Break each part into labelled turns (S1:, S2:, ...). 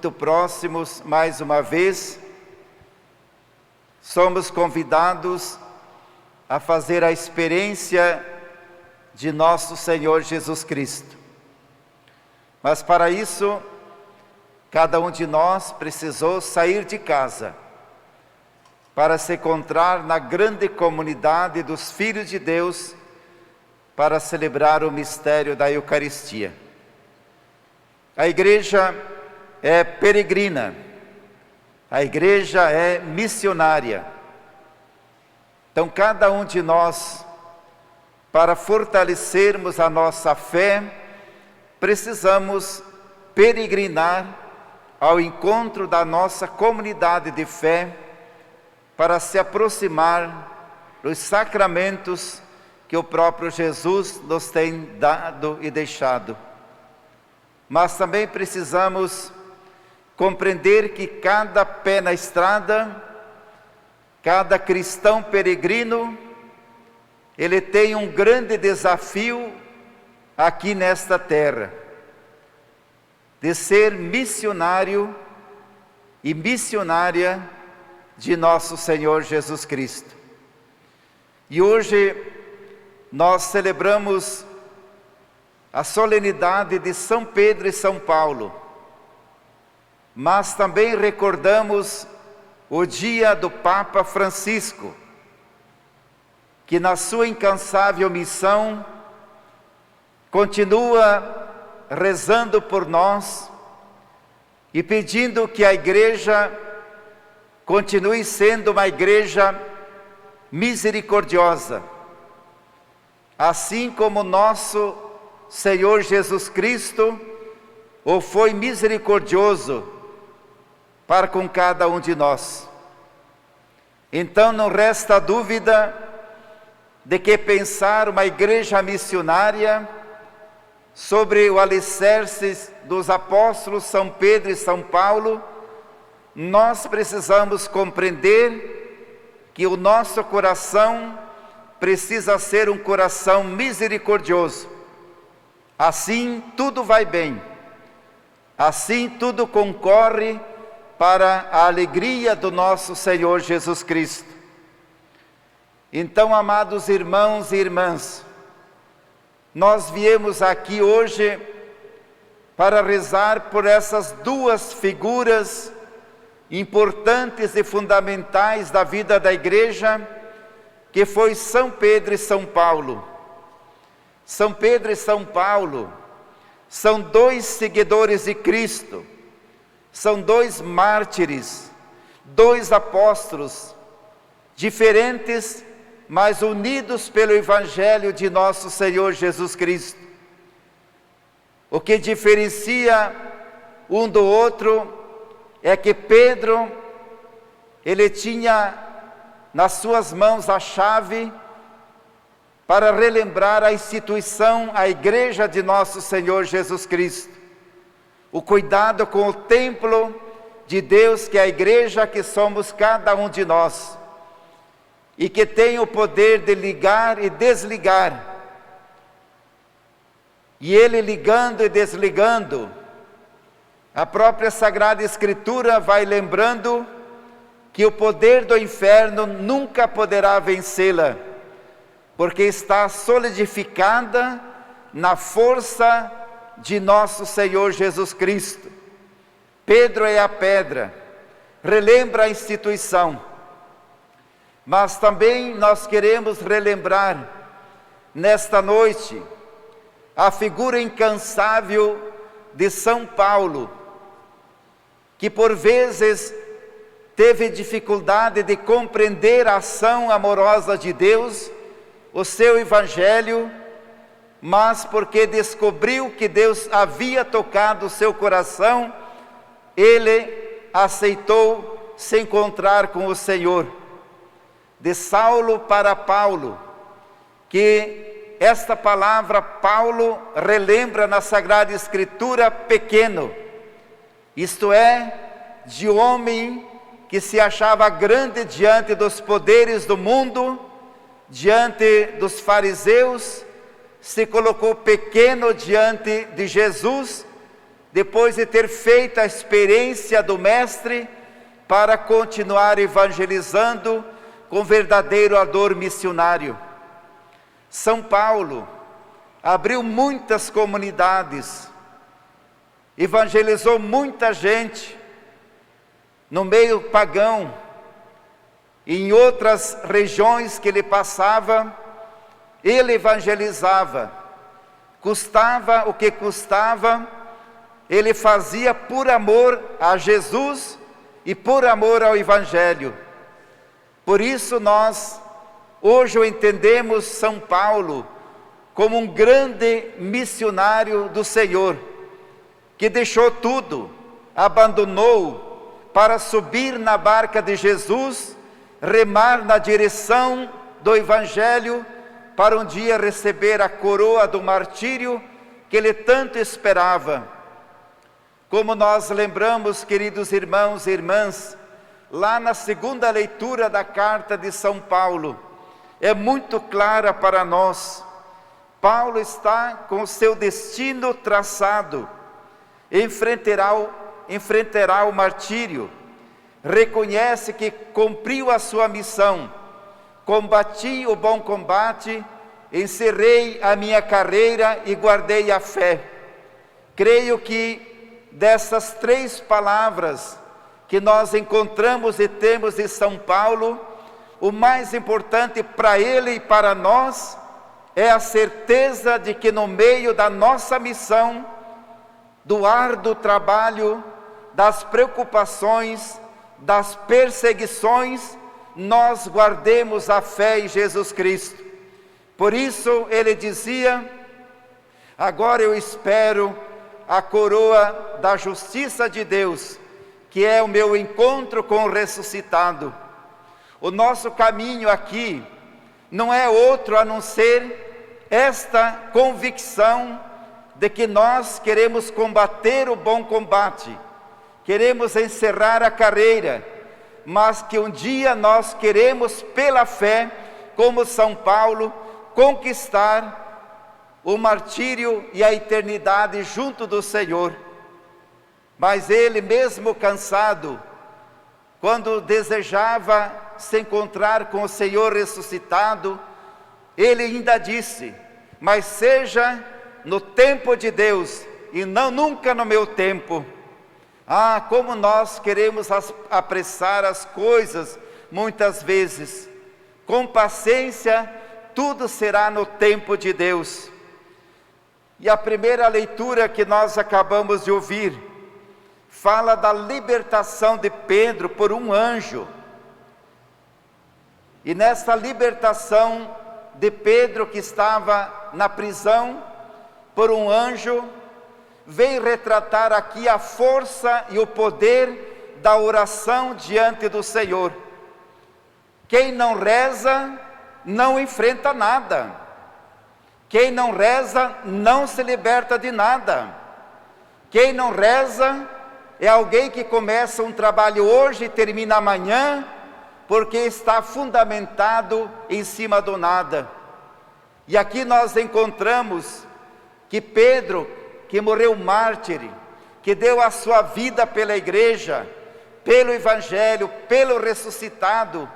S1: muito próximos mais uma vez, somos convidados a fazer a experiência de nosso Senhor Jesus Cristo. Mas para isso, cada um de nós precisou sair de casa para se encontrar na grande comunidade dos filhos de Deus para celebrar o mistério da Eucaristia. A igreja é peregrina, a igreja é missionária. Então, cada um de nós, para fortalecermos a nossa fé, precisamos peregrinar ao encontro da nossa comunidade de fé para se aproximar dos sacramentos que o próprio Jesus nos tem dado e deixado. Mas também precisamos compreender que cada pé na estrada, cada cristão peregrino, ele tem um grande desafio aqui nesta terra, de ser missionário e missionária de nosso Senhor Jesus Cristo. E hoje nós celebramos a solenidade de São Pedro e São Paulo, mas também recordamos o dia do Papa Francisco, que na sua incansável missão continua rezando por nós e pedindo que a igreja continue sendo uma igreja misericordiosa, assim como nosso Senhor Jesus Cristo o foi misericordioso para com cada um de nós. Então não resta dúvida de que pensar uma igreja missionária sobre o alicerce dos apóstolos São Pedro e São Paulo, nós precisamos compreender que o nosso coração precisa ser um coração misericordioso. Assim tudo vai bem, assim tudo concorre para a alegria do nosso Senhor Jesus Cristo. Então, amados irmãos e irmãs, nós viemos aqui hoje para rezar por essas duas figuras importantes e fundamentais da vida da igreja, que foi São Pedro e São Paulo. São Pedro e São Paulo são dois seguidores de Cristo, são dois mártires, dois apóstolos, diferentes, mas unidos pelo Evangelho de nosso Senhor Jesus Cristo. O que diferencia um do outro é que Pedro, ele tinha nas suas mãos a chave para relembrar a instituição, a igreja de nosso Senhor Jesus Cristo. O cuidado com o templo de Deus, que é a igreja que somos cada um de nós, e que tem o poder de ligar e desligar. E ele ligando e desligando, a própria Sagrada Escritura vai lembrando que o poder do inferno nunca poderá vencê-la, porque está solidificada na força de nosso Senhor Jesus Cristo. Pedro é a pedra, relembra a instituição, mas também nós queremos relembrar nesta noite a figura incansável de São Paulo, que por vezes teve dificuldade de compreender a ação amorosa de Deus, o seu Evangelho, mas porque descobriu que Deus havia tocado o seu coração, ele aceitou se encontrar com o Senhor. De Saulo para Paulo, que esta palavra Paulo relembra na Sagrada Escritura pequeno, isto é, de homem que se achava grande diante dos poderes do mundo, diante dos fariseus, se colocou pequeno diante de Jesus, depois de ter feito a experiência do Mestre, para continuar evangelizando com verdadeiro ardor missionário. São Paulo abriu muitas comunidades, evangelizou muita gente no meio pagão, em outras regiões que ele passava, ele evangelizava, custava o que custava, ele fazia por amor a Jesus e por amor ao Evangelho. Por isso nós, hoje, entendemos São Paulo como um grande missionário do Senhor, que deixou tudo, abandonou para subir na barca de Jesus, remar na direção do Evangelho, para um dia receber a coroa do martírio que ele tanto esperava. Como nós lembramos, queridos irmãos e irmãs, lá na segunda leitura da carta de São Paulo, é muito clara para nós. Paulo está com o seu destino traçado, enfrentará o martírio, reconhece que cumpriu a sua missão, combati o bom combate, encerrei a minha carreira e guardei a fé. Creio que dessas 3 palavras que nós encontramos e temos de São Paulo, o mais importante para ele e para nós é a certeza de que no meio da nossa missão, do árduo trabalho, das preocupações, das perseguições, nós guardemos a fé em Jesus Cristo. Por isso ele dizia: agora eu espero a coroa da justiça de Deus, que é o meu encontro com o ressuscitado. O nosso caminho aqui não é outro a não ser esta convicção de que nós queremos combater o bom combate, queremos encerrar a carreira, mas que um dia nós queremos, pela fé, como São Paulo, conquistar o martírio e a eternidade junto do Senhor. Mas ele, mesmo cansado, quando desejava se encontrar com o Senhor ressuscitado, ele ainda disse: mas seja no tempo de Deus e não nunca no meu tempo. Ah, como nós queremos apressar as coisas muitas vezes. Com paciência, tudo será no tempo de Deus. E a primeira leitura que nós acabamos de ouvir fala da libertação de Pedro por um anjo. E nessa libertação de Pedro, que estava na prisão, por um anjo, vem retratar aqui a força e o poder da oração diante do Senhor. Quem não reza, não enfrenta nada. Quem não reza, não se liberta de nada. Quem não reza, é alguém que começa um trabalho hoje e termina amanhã, porque está fundamentado em cima do nada. E aqui nós encontramos que Pedro, que morreu mártir, que deu a sua vida pela igreja, pelo Evangelho, pelo ressuscitado,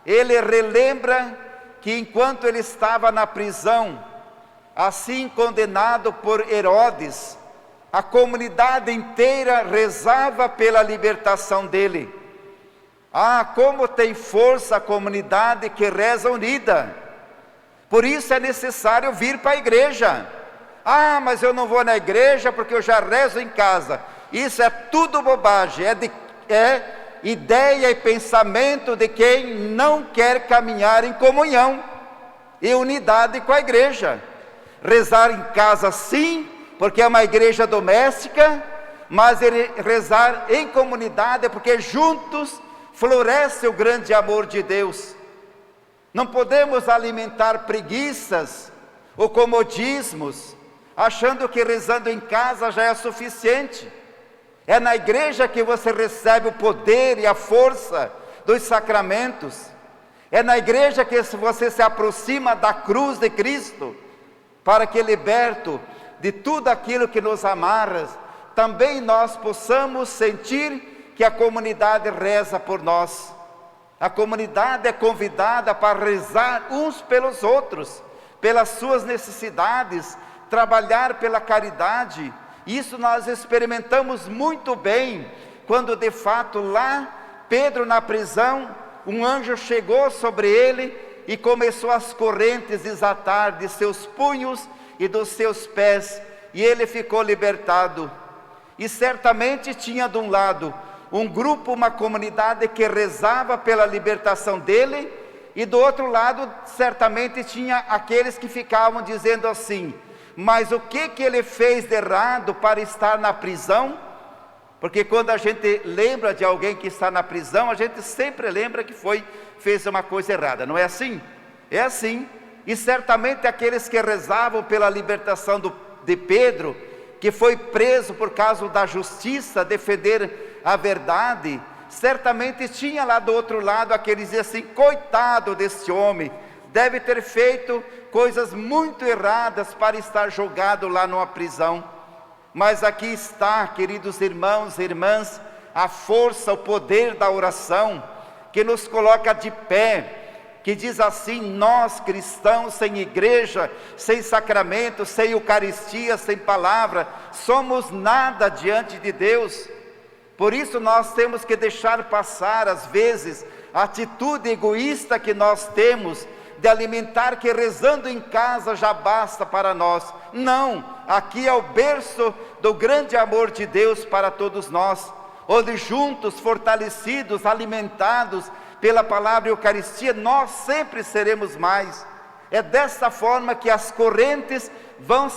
S1: ele relembra que enquanto ele estava na prisão, assim condenado por Herodes, a comunidade inteira rezava pela libertação dele. Ah, como tem força a comunidade que reza unida. Por isso é necessário vir para a igreja. Ah, mas eu não vou na igreja porque eu já rezo em casa. Isso é tudo bobagem, é ideia e pensamento de quem não quer caminhar em comunhão e unidade com a igreja. Rezar em casa sim, porque é uma igreja doméstica, mas rezar em comunidade, porque juntos floresce o grande amor de Deus. Não podemos alimentar preguiças ou comodismos, achando que rezando em casa já é suficiente. É na igreja que você recebe o poder e a força dos sacramentos. É na igreja que você se aproxima da cruz de Cristo, para que liberto de tudo aquilo que nos amarra, também nós possamos sentir que a comunidade reza por nós. A comunidade é convidada para rezar uns pelos outros, pelas suas necessidades, trabalhar pela caridade. Isso nós experimentamos muito bem, quando de fato lá, Pedro na prisão, um anjo chegou sobre ele e começou as correntes desatar de seus punhos e dos seus pés, e ele ficou libertado. E certamente tinha de um lado um grupo, uma comunidade que rezava pela libertação dele, e do outro lado certamente tinha aqueles que ficavam dizendo assim: mas o que ele fez de errado para estar na prisão? Porque quando a gente lembra de alguém que está na prisão, a gente sempre lembra que fez uma coisa errada, não é assim? É assim. E certamente aqueles que rezavam pela libertação de Pedro, que foi preso por causa da justiça, defender a verdade, certamente tinha lá do outro lado aqueles que diziam assim: coitado desse homem, deve ter feito coisas muito erradas para estar jogado lá numa prisão. Mas aqui está, queridos irmãos e irmãs, a força, o poder da oração, que nos coloca de pé, que diz assim: nós cristãos sem igreja, sem sacramento, sem eucaristia, sem palavra, somos nada diante de Deus. Por isso nós temos que deixar passar às vezes a atitude egoísta que nós temos, de alimentar que rezando em casa já basta para nós. Não, aqui é o berço do grande amor de Deus para todos nós, onde juntos, fortalecidos, alimentados pela palavra Eucaristia, nós sempre seremos mais. É dessa forma que as correntes vão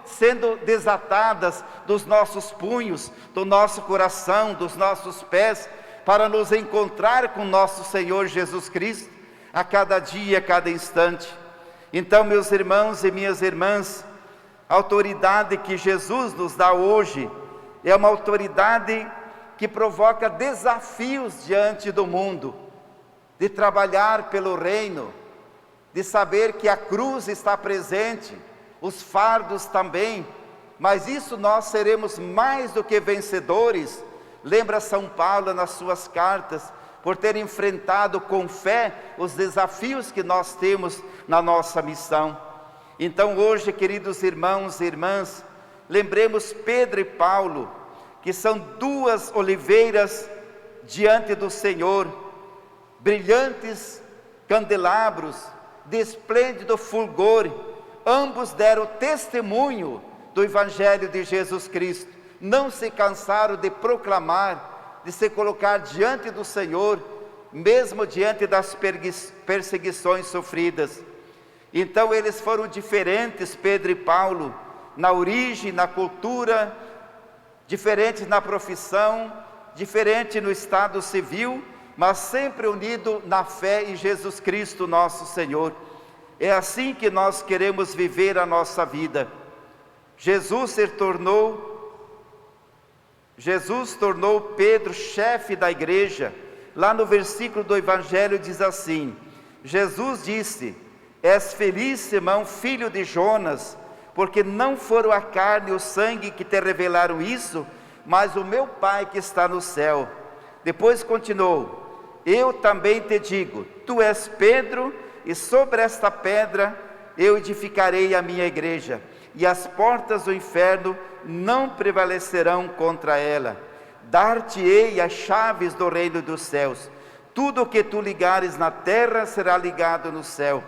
S1: sendo desatadas dos nossos punhos, do nosso coração, dos nossos pés, para nos encontrar com nosso Senhor Jesus Cristo, a cada dia, a cada instante. Então, meus irmãos e minhas irmãs, a autoridade que Jesus nos dá hoje é uma autoridade que provoca desafios diante do mundo, de trabalhar pelo reino, de saber que a cruz está presente, os fardos também, mas isso nós seremos mais do que vencedores. Lembra São Paulo nas suas cartas, por ter enfrentado com fé os desafios que nós temos na nossa missão. Então hoje, queridos irmãos e irmãs, lembremos Pedro e Paulo, que são duas oliveiras diante do Senhor, brilhantes candelabros, de esplêndido fulgor. Ambos deram testemunho do Evangelho de Jesus Cristo, não se cansaram de proclamar, de se colocar diante do Senhor, mesmo diante das perseguições sofridas. Então eles foram diferentes, Pedro e Paulo, na origem, na cultura, diferentes na profissão, diferentes no estado civil, mas sempre unidos na fé em Jesus Cristo nosso Senhor. É assim que nós queremos viver a nossa vida. Jesus tornou Pedro chefe da igreja. Lá no versículo do Evangelho diz assim: Jesus disse: és feliz, Simão, filho de Jonas, porque não foram a carne e o sangue que te revelaram isso, mas o meu Pai que está no céu. Depois continuou: eu também te digo, tu és Pedro, e sobre esta pedra eu edificarei a minha igreja, e as portas do inferno não prevalecerão contra ela. Dar-te-ei as chaves do reino dos céus. Tudo o que tu ligares na terra será ligado no céu.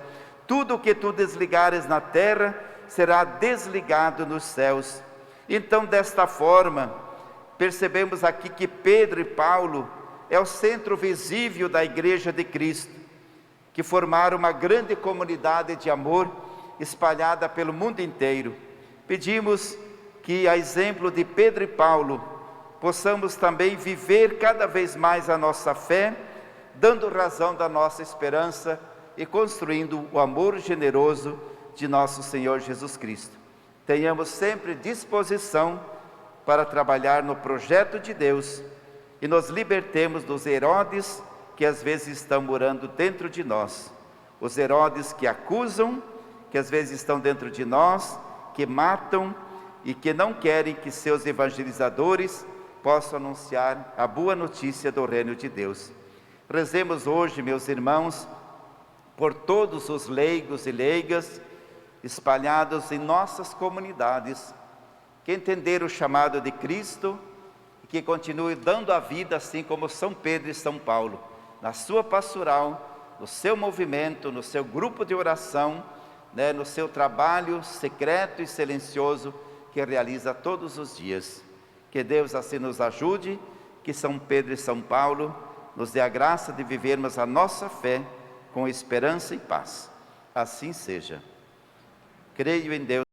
S1: Tudo o que tu desligares na terra será desligado nos céus. Então, desta forma, percebemos aqui que Pedro e Paulo é o centro visível da igreja de Cristo, que formaram uma grande comunidade de amor espalhada pelo mundo inteiro. Pedimos que, a exemplo de Pedro e Paulo, possamos também viver cada vez mais a nossa fé, dando razão da nossa esperança e construindo o amor generoso de nosso Senhor Jesus Cristo. Tenhamos sempre disposição para trabalhar no projeto de Deus e nos libertemos dos Herodes que às vezes estão morando dentro de nós. Os Herodes que acusam, que às vezes estão dentro de nós, que matam, e que não querem que seus evangelizadores possam anunciar a boa notícia do reino de Deus. Rezemos hoje, meus irmãos, por todos os leigos e leigas espalhados em nossas comunidades, que entenderam o chamado de Cristo e que continuem dando a vida, assim como São Pedro e São Paulo, na sua pastoral, no seu movimento, no seu grupo de oração, no seu trabalho secreto e silencioso que realiza todos os dias. Que Deus assim nos ajude, que São Pedro e São Paulo nos dê a graça de vivermos a nossa fé com esperança e paz. Assim seja. Creio em Deus.